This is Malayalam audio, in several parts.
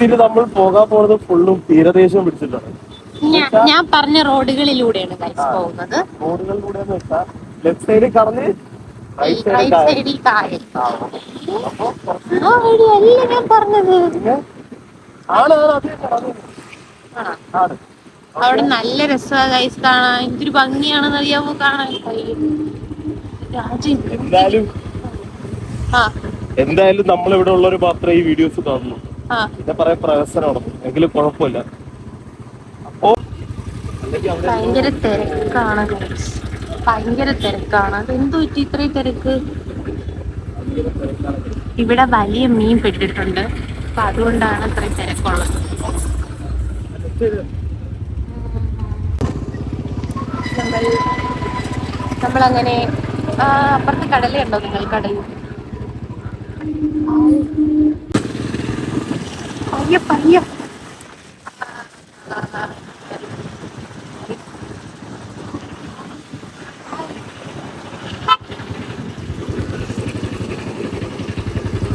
ഇനി നമ്മൾ പോകാൻ പോകുന്നത് ഫുള്ളും തീരദേശം പിടിച്ചിട്ടാണ്. ഞാൻ പറഞ്ഞ റോഡുകളിലൂടെയാണ് പോകുന്നത്. റോഡുകളിലൂടെ ലെഫ്റ്റ് സൈഡിൽ കടന്ന് റൈറ്റ് സൈഡിൽ കായൽ. ആ വഴിയല്ല ഞാൻ പറഞ്ഞത്. അവിടെ നല്ല രസമാണ് ഗൈസ് കാണാൻ. എന്തൊരു ഭംഗിയാണെന്ന് അറിയാമോ കാണാൻ. എന്തായാലും നമ്മളിവിടെ ഉള്ളൊരു മാത്രമേ ഈ വീഡിയോസ് കാണുന്നു. പിന്നെ പറയാൻ പ്രവേശനമാണ്, എങ്കിലും കുഴപ്പമില്ല. അപ്പോ ഭയങ്കര തിരക്കാണ്, ഭയങ്കര തിരക്കാണ്. അതെന്തു പറ്റി ഇത്രയും തിരക്ക്? ഇവിടെ വലിയ മീൻ പെട്ടിട്ടുണ്ട്, അപ്പൊ അതുകൊണ്ടാണ് ഇത്രയും തിരക്കുള്ളത്. നമ്മളങ്ങനെ അപ്പുറത്ത് കടലുണ്ടോ നിങ്ങൾ? കടൽ പയ്യ പയ്യ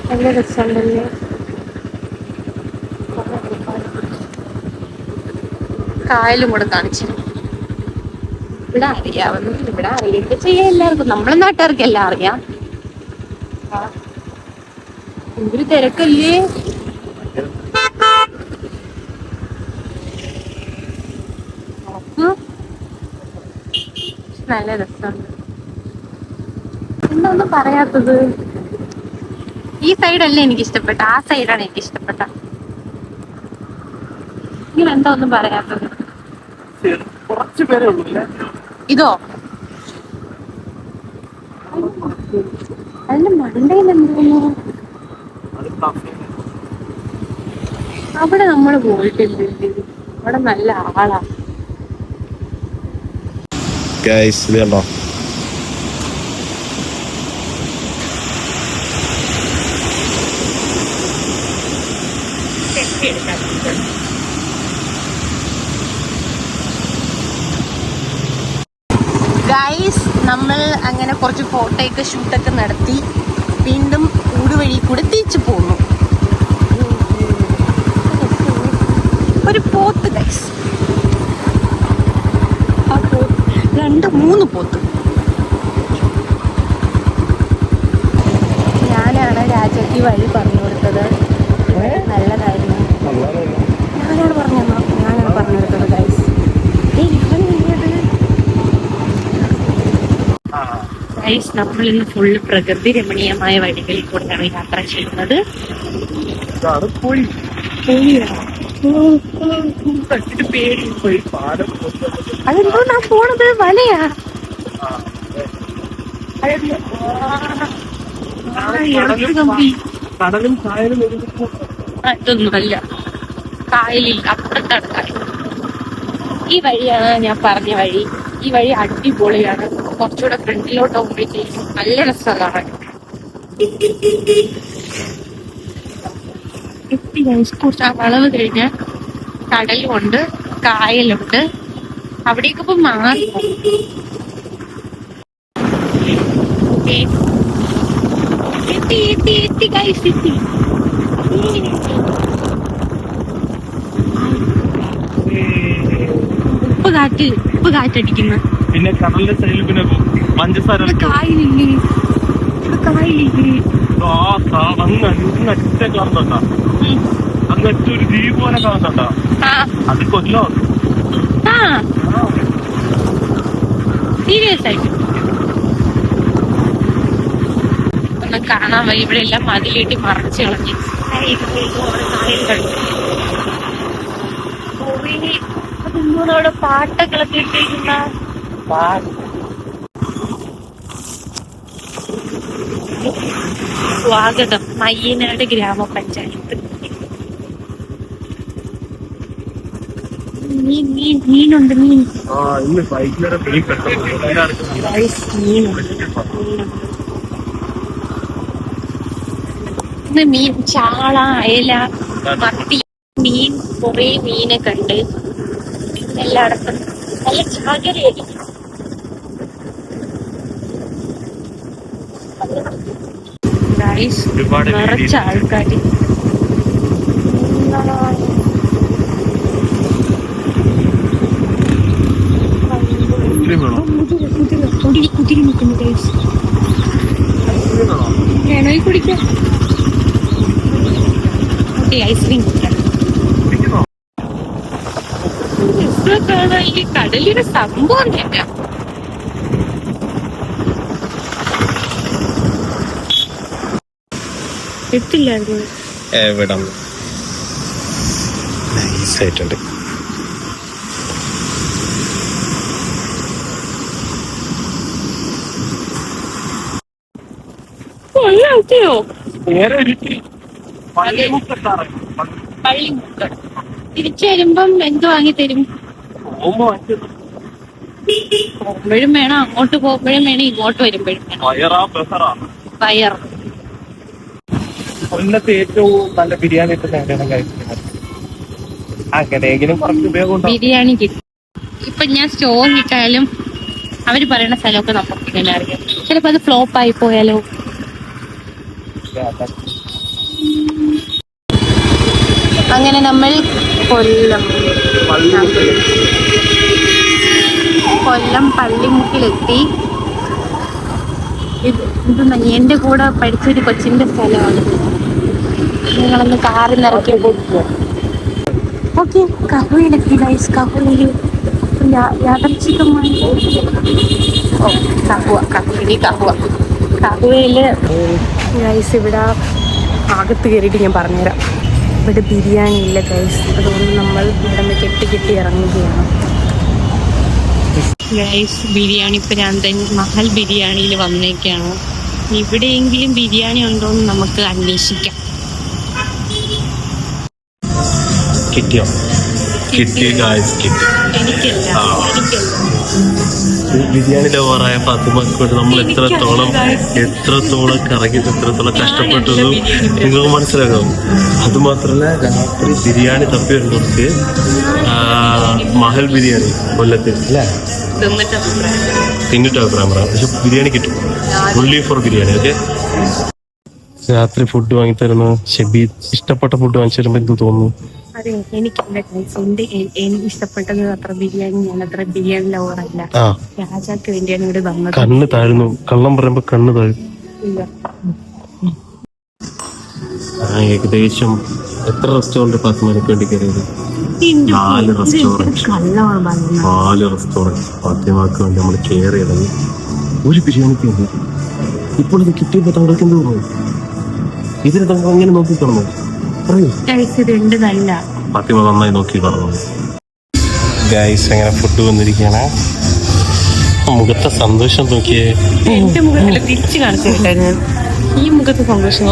നല്ല രസമുണ്ടല്ലേ. കായലും കൂടെ കാണിച്ചു. ഇവിടെ അറിയാവുന്ന, ഇവിടെ അറിയൊക്കെ ചെയ്യാൻ എല്ലാവർക്കും, നമ്മളെ നാട്ടുകാർക്ക് എല്ലാം അറിയാം. എന്തൊരു തിരക്കല്ലേ. നല്ല രസമുണ്ട്. എന്താ ഒന്നും പറയാത്തത്? ഈ സൈഡല്ലേ എനിക്ക് ഇഷ്ടപ്പെട്ട, ആ സൈഡാണ് എനിക്ക് ഇഷ്ടപ്പെട്ട. നിങ്ങൾ എന്താ ഒന്നും പറയാത്തത്? കുറച്ചു പേരേ ഉള്ളൂ. ഇതോ? അതിന്റെ മണ്ടയിൽ എന്തോന്നു? അവിടെ നമ്മള് പോയിട്ടില്ലേ? അവിടെ നല്ല ആളാ. കണ്ടോ? ഗൈസ്, നമ്മൾ അങ്ങനെ കുറച്ച് ഫോട്ടോയൊക്കെ ഷൂട്ടൊക്കെ നടത്തി വീണ്ടും ഊട് വഴി കൂടെ തിരിച്ചു പോന്നു. ഒരു പോത്ത് ഗൈസ്, ആ പോത്ത് 2-3 പോത്ത്. ഞാനാണ് രാജയ്ക്ക് വഴി പറഞ്ഞു കൊടുത്തത്. നല്ലതായിരുന്നു. ഞാനാണ് പറഞ്ഞു കൊടുത്തത് ഗൈസ്. ഗൈസ്, നമ്മൾ ഇന്ന് ഫുള്ള് പ്രകൃതി രമണീയമായ വഴികളിൽ കൂടെയാണ് യാത്ര ചെയ്യുന്നത്. അതെന്തോ ഞാൻ പോണത് വലയാ. കടലും കായലും ഇതൊന്നുമല്ല, കായലിൽ അപ്പുറത്താണ് കായൽ. ഈ വഴിയാണ് ഞാൻ പറഞ്ഞ വഴി. ഈ വഴി അടിപൊളിയാണ്. കുറച്ചുകൂടെ ഫ്രണ്ടിലോട്ട് പോകുമ്പോഴത്തേക്കും നല്ല രസമാണ്. കുറച്ച് ആ വളവ് കഴിഞ്ഞാൽ കടലുണ്ട്, കായലുണ്ട്. അവിടേക്ക് ഇപ്പൊ മാറി. എത്തി ഗൈസ്, എത്തി. ഉപ്പ് കാറ്റടിക്കുന്നു. പിന്നെ കടലിന്റെ സൈഡിൽ പിന്നെ പഞ്ചസാര കായലില്ലേ? അങ്ങറ്റ കാണുന്നുണ്ടോ? അങ്ങറ്റൊരു ദ്വീപ് പോലെ കാണുന്നുണ്ടോ? അത് കൊല്ലോ. സീരിയസ് ആയിട്ട് ഒന്ന് കാണാൻ വഴി. ഇവിടെ എല്ലാം മതിലിട്ടി മറച്ചു കളഞ്ഞു. അവിടെ പാട്ടൊക്കെ ഇട്ടിരിക്കുന്ന സ്വാഗതം മയ്യനാട് ഗ്രാമപഞ്ചായത്ത്. മീനുണ്ട്, മീൻ. മീൻ, ചാള, അയല, മത്തി, മീൻ. കുറെ മീനെ കണ്ട് എല്ലായിടത്തും നല്ല ചാകരയായിരിക്കും. നിറച്ച ആൾക്കാര്. കുതിരി നിൽക്കുന്നു വേണോ കുടിക്കാം. ഓക്കെ, ഐസ്ക്രീം കുടിക്കാം. ഈ കടലിയുടെ സംഭവം തന്നെ എത്തില്ലായിരുന്നു. എവിടെ നൈസായിട്ടുണ്ട്. എത്തിയോ പള്ളിമുക്ക്. തിരിച്ചു വരുമ്പം എന്ത് വാങ്ങി തരും? പോകുമ്പോഴും വേണം, അങ്ങോട്ട് പോകുമ്പോഴും വേണം, ഇങ്ങോട്ട് വരുമ്പോഴും വേണം. വയർ. കൊല്ലത്ത് ഏറ്റവും നല്ല ബിരിയാണി കഴിക്കുന്നത് അങ്ങനെയെങ്കിലും കുറച്ച് ഉപയോഗം ബിരിയാണി കിട്ടും. ഇപ്പൊ ഞാൻ സ്റ്റോർ കിട്ടാലും അവര് പറയുന്ന സ്ഥലമൊക്കെ നമുക്ക് ഇങ്ങനെ അറിയാം. ചിലപ്പോ അത് ഫ്ലോപ്പ് ആയി പോയാലോ. അങ്ങനെ നമ്മൾ കൊല്ലം പള്ളിമുക്കിലെത്തി. ഇത് എന്റെ കൂടെ പഠിച്ചൊരു കൊച്ചിന്റെ സ്ഥലമാണ്. നിങ്ങളൊന്ന് കാറിൽ ഇറക്കി. ഓക്കെ, കഹുയിലെത്തി ഗൈസ്. കഹുയിൽ യാദർച്ഛികമായി കഹുവയില് ഗൈസ് ഇവിടെ അകത്ത് കയറിയിട്ട് ഞാൻ പറഞ്ഞുതരാം. ഇവിടെ ബിരിയാണി ഇല്ല ഗൈസ്, അതുകൊണ്ട് നമ്മൾ ഇവിടെ നിന്ന് കെട്ടി ഇറങ്ങുകയാണ്. ഗൈസ് ബിരിയാണി പ്രാന്തൻ മഹൽ ബിരിയാണിയിൽ വന്നേക്കാണ്. ഇവിടെയെങ്കിലും ബിരിയാണി ഉണ്ടോന്ന് നമുക്ക് അന്വേഷിക്കാം. കിട്ടിയോ? കിട്ടി ഗായ്സ്, കിട്ടി. ബിരിയാണി ലവറായ ഫാത്തിമക്കോട് നമ്മൾ എത്രത്തോളം കറങ്ങിയിട്ട് എത്രത്തോളം കഷ്ടപ്പെട്ടതും നിങ്ങൾക്ക് മനസ്സിലാകും. അതുമാത്രമല്ല, രാത്രി ബിരിയാണി തപ്പി വരുന്നവർക്ക് മഹൽ ബിരിയാണി കൊല്ലത്ത് അല്ലേ തിന്നിട്ട് അഭിപ്രായം പറയാം. പക്ഷെ ബിരിയാണി കിട്ടും. Only for biryani. ഓക്കെ, രാത്രി ഫുഡ് വാങ്ങി തരുന്ന ഷെബി ഇഷ്ടപ്പെട്ട ഫുഡ് വാങ്ങിച്ചു തരുമ്പോ എന്ത് തോന്നുന്നു? അതെ, എനിക്ക് ഇഷ്ടപ്പെട്ടത് അത്ര ബിരിയാണി. ഞാൻ അത്ര ബിരിയാണി ലവറല്ല. രാജാക്ക് വേണ്ടിയാണ് ഇവിടെ വന്നത്. കണ്ണ് താഴ്ന്നു. കള്ളം പറയുമ്പോ കണ്ണ് താഴും. ഏകദേശം എത്ര റെസ്റ്റോറന്റ് ഫാത്തിമക്ക് വേണ്ടി കയറിയത്? 4 റെസ്റ്റോറന്റ്. 4 റെസ്റ്റോറന്റ് ഫാത്തിമക്ക് വേണ്ടി നമ്മൾ കയറിയത്. ഒരു ബിരിയാണിക്ക് വേണ്ടി. ഇപ്പോൾ ഇത് കിട്ടിയപ്പോ താങ്കൾക്ക് എന്ത് തോന്നുന്നു? ഇതിന് താങ്കൾ അങ്ങനെ നോക്കിക്കാണോ? ഫാത്തിമ നന്നായി നോക്കി കാണുന്നു. ഗൈസ് എങ്ങനെ ഫുഡ് വന്നിരിക്കുകയാണ്. മുഖത്തെ സന്തോഷം നോക്കിയേ. എന്റെ മുഖത്തില് തിരിച്ചു കാണിച്ചു കേട്ടായിരുന്നു. ഈ മുഖത്ത് സന്തോഷം.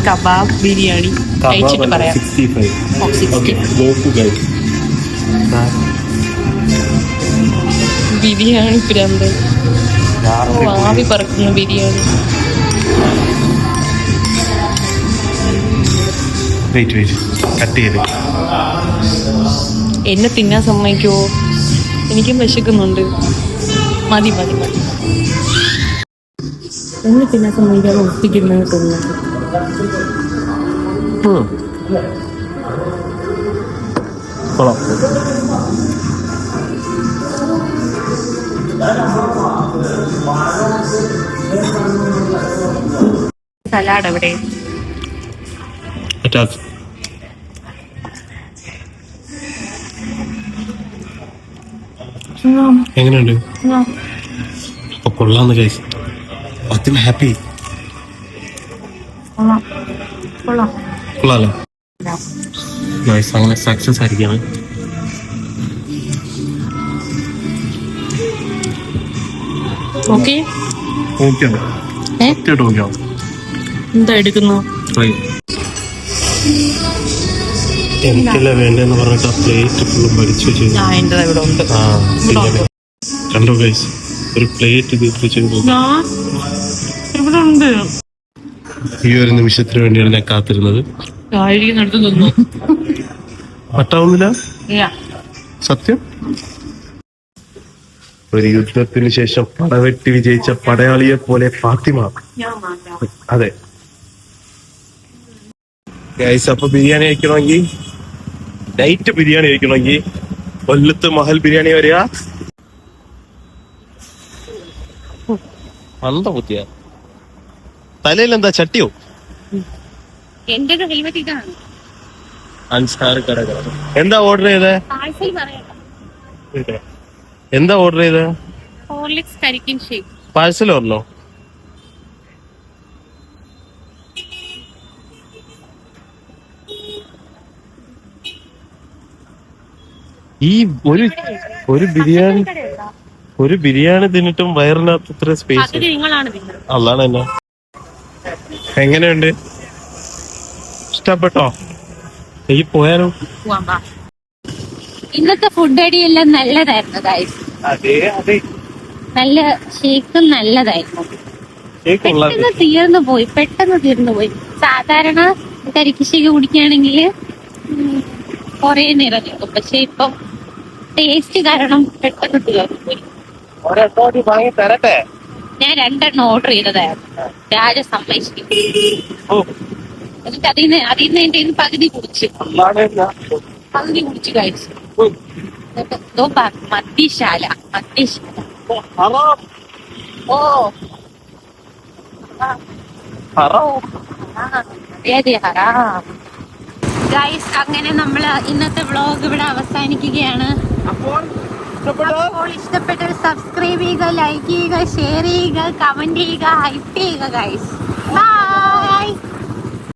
കബാബ് ബിരിയാണി കഴിച്ചിട്ട് പറയാം. 65. ബിരിയാണി പ്രാന്തൻ. ആവി പറക്കുന്ന ബിരിയാണി. കട്ട് ചെയ്ത് എന്നെ തിന്നാൻ സമ്മതിക്കുമോ? എനിക്കും വിശക്കുന്നുണ്ട്. മതി. എന്നെ തിന്നാൻ സമ്മതിക്കാതെ ഒത്തിക്കുന്നത് തോന്നുന്നു. സലാഡ് എവിടെ? എങ്ങനെയുണ്ട്? അപ്പൊ കൊള്ളാന്ന് ഗൈസ്. ഫാത്തിമ ഹാപ്പി? കൊള്ളാലോ ഗൈസ്. അങ്ങനെ സക്സസ് ആയിരിക്കാണ്. എന്താ എടുക്കുന്നു? എനിക്കല്ല വേണ്ടെന്ന് പറഞ്ഞിട്ട് ആ പ്ലേറ്റ് ഫുള്ളും ഭരിച്ചു വെച്ചു. കണ്ടോ ഗൈസ്, ഒരു പ്ലേറ്റ് ഈ ഒരു നിമിഷത്തിന് വേണ്ടിയാണ് ഞാൻ കാത്തിരുന്നത്. പറ്റാവുന്നില്ല സത്യം. ഒരു യുദ്ധത്തിന് ശേഷം പടവെട്ടി വിജയിച്ച പടയാളിയെ പോലെ ഫാത്തിമ. അതെ, ഗൈസ് അപ്പൊ ബിരിയാണി കഴിക്കണമെങ്കിൽ നൈറ്റ് ബിരിയാണി കഴിക്കണമെങ്കിൽ കൊല്ലത്ത് മഹൽ ബിരിയാണി വരിക. മന്ദ കുത്തിയ തലയിൽ എന്താ ചട്ടിയോ? എന്റെ ഹെൽമെറ്റ് ഇതാണ്. അൻസാർ കട. എന്താ ഓർഡർ ചെയ്തേ? പാഴ്സൽ പറയാം. എന്താ ഓർഡർ ചെയ്തേ? ഹോർലിക്സ് കരിക്കിൻ ഷേക്ക്. പാഴ്സൽ ഓർണോ? ഈ ഒരു ബിരിയാണി തിന്നിട്ടും വയറിനകത്ത് ഇത്ര സ്പേസ്. അതാണ് എന്നെ. എങ്ങനെയുണ്ട്? ഇഷ്ടപ്പെട്ടോ? ഈ പോയാലോ? ഇന്നത്തെ ഫുഡ് അടിയെല്ലാം നല്ലതായിരുന്നു ഗൈസ്. നല്ല ഷേക്കും നല്ലതായിരുന്നു. പെട്ടെന്ന് തീർന്നു പോയി. സാധാരണ കരിക്ക് ഷേക്ക് കുടിക്കുകയാണെങ്കിൽ കൊറേ നേരം നിൽക്കും. പക്ഷെ ഇപ്പം ടേസ്റ്റ് കാരണം പെട്ടെന്ന് തീർന്നു പോയി. ഞാൻ 2 ഓർഡർ ചെയ്തതായിരുന്നു. രാജ സമ്മതിച്ചു. എന്നിട്ട് അതിന്ന് എന്റെ പകുതി കുടിച്ചു കഴിച്ചു. എന്തോ മദ്യശാല. ഓ അതെ ഹറാം. ഗൈസ് അങ്ങനെ നമ്മള് ഇന്നത്തെ വ്ളോഗ് ഇവിടെ അവസാനിക്കുകയാണ്. അപ്പോൾ ഇഷ്ടപ്പെട്ടവർ സബ്സ്ക്രൈബ് ചെയ്യുക, ലൈക്ക് ചെയ്യുക, ഷെയർ ചെയ്യുക, കമന്റ് ചെയ്യുക, ഹൈപ്പ് ചെയ്യുക ഗൈസ്. ബൈ.